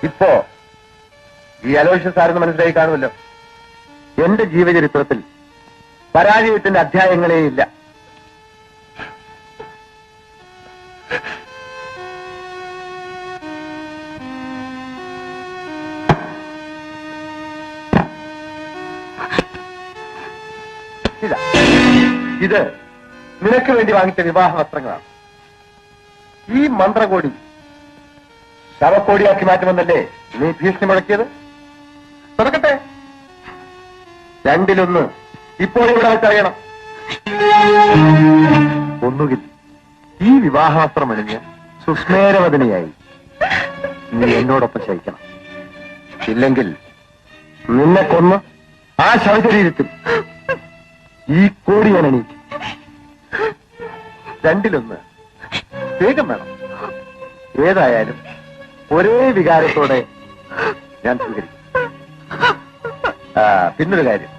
ഇപ്പോ ഈ അലോഷ്യസ് സാറിന് മനസ്സിലായി കാണുമല്ലോ. എന്റെ ജീവചരിത്രത്തിൽ പരാജയത്തിന്റെ അധ്യായങ്ങളേ ഇല്ല. ഇത് നിനക്ക് വേണ്ടി വാങ്ങിച്ച വിവാഹ വസ്ത്രങ്ങളാണ്. ഈ മന്ത്രകോടി ശവക്കോടിയാക്കി മാറ്റുമെന്നല്ലേ നീ ഭീഷണി മുഴക്കിയത്? തുറക്കട്ടെ. രണ്ടിലൊന്ന് ഇപ്പോൾ ഇവിടെ വെച്ചറിയണം. ഒന്നുകിൽ ഈ വിവാഹവസ്ത്രം അണിഞ്ഞ് സുസ്മേരവദനയായി നീ എന്നോടൊപ്പം ശയിക്കണം. ഇല്ലെങ്കിൽ നിന്നെ കൊന്ന് ആ ശവശരീരത്തിൽ ഈ കോടി ഞാൻ അണിയിക്കും. രണ്ടിലൊന്ന് വേഗം വേണം. ഏതായാലും ഒരേ വികാരത്തോടെ ഞാൻ സ്വീകരിക്കും. പിന്നൊരു കാര്യം,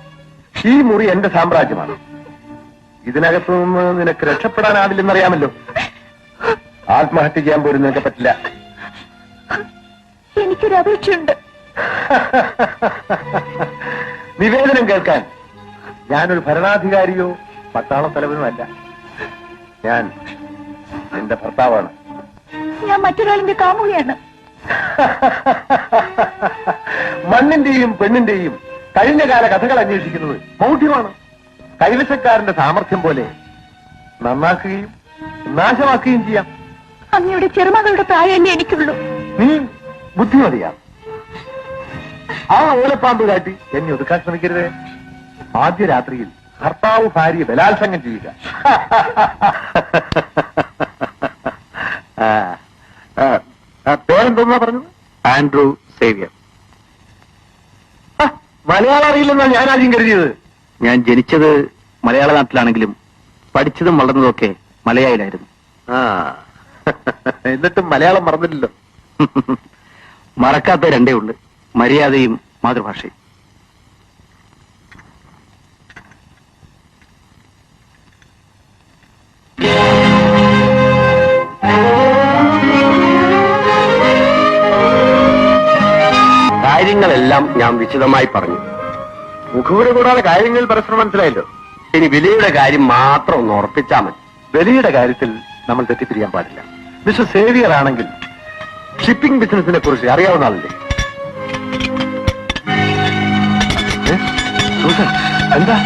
ഈ മുറി എന്റെ സാമ്രാജ്യമാണ്. ഇതിനകത്തു നിന്ന് നിനക്ക് രക്ഷപ്പെടാനാവില്ലെന്നറിയാമല്ലോ. ആത്മഹത്യ ചെയ്യാൻ പോലും നിനക്ക് പറ്റില്ല. എനിക്കൊരു അപേക്ഷയുണ്ട്. നിവേദനം കേൾക്കാൻ ഞാനൊരു ഭരണാധികാരിയോ പട്ടാള തലവനോ അല്ല. ഞാൻ എന്റെ ഭർത്താവാണ്. ഞാൻ മറ്റൊരാളിന്റെ കാമുകയാണ്. മണ്ണിന്റെയും പെണ്ണിന്റെയും കഴിഞ്ഞകാല കഥകൾ അന്വേഷിക്കുന്നത് മൗഢ്യമാണ്. കൈവശക്കാരന്റെ സാമർഥ്യം പോലെ നന്നാക്കുകയും നാശമാക്കുകയും ചെയ്യാം. അങ്ങയുടെ ചെറുമകളുടെ പ്രായമല്ലേ എനിക്കുള്ളൂ. നീ ബുദ്ധിമതിയാണ്. ആ ഓലപ്പാമ്പ് കാട്ടി എന്നെ ഒതുക്കാൻ ശ്രമിക്കരുത്. ആദ്യ രാത്രിയിൽ ഭർത്താവ് ഭാര്യ ബലാത്സംഗം ചെയ്യുക. പേരെന്തോന്നാ പറഞ്ഞത്? Andrew Xavier. മലയാളം അറിയില്ലെന്നാണ് ഞാൻ ആദ്യം കരുതിയത്. ഞാൻ ജനിച്ചത് മലയാള നാട്ടിലാണെങ്കിലും പഠിച്ചതും വളർന്നതും ഒക്കെ മലയാളിലായിരുന്നു. എന്നിട്ടും മലയാളം മറന്നില്ലല്ലോ. മറക്കാത്ത രണ്ടേ ഉള്ളു, മര്യാദയും മാതൃഭാഷയും. കാര്യങ്ങളെല്ലാം ഞാൻ വിശദമായി പറഞ്ഞു. മുഖവുര കൂടാതെ കാര്യങ്ങളിൽ പരസ്പരം മനസ്സിലായല്ലോ. ഇനി വിലയുടെ കാര്യം മാത്രം ഒന്ന് ഉറപ്പിച്ചാൽ മതി. വിലയുടെ കാര്യത്തിൽ നമ്മൾ തെറ്റിപ്പിരിയാൻ പാടില്ല. മിസ്റ്റർ സേവിയർ ആണെങ്കിൽ ഷിപ്പിംഗ് ബിസിനസിനെ കുറിച്ച് അറിയാവുന്ന ആളല്ലേ? എന്താ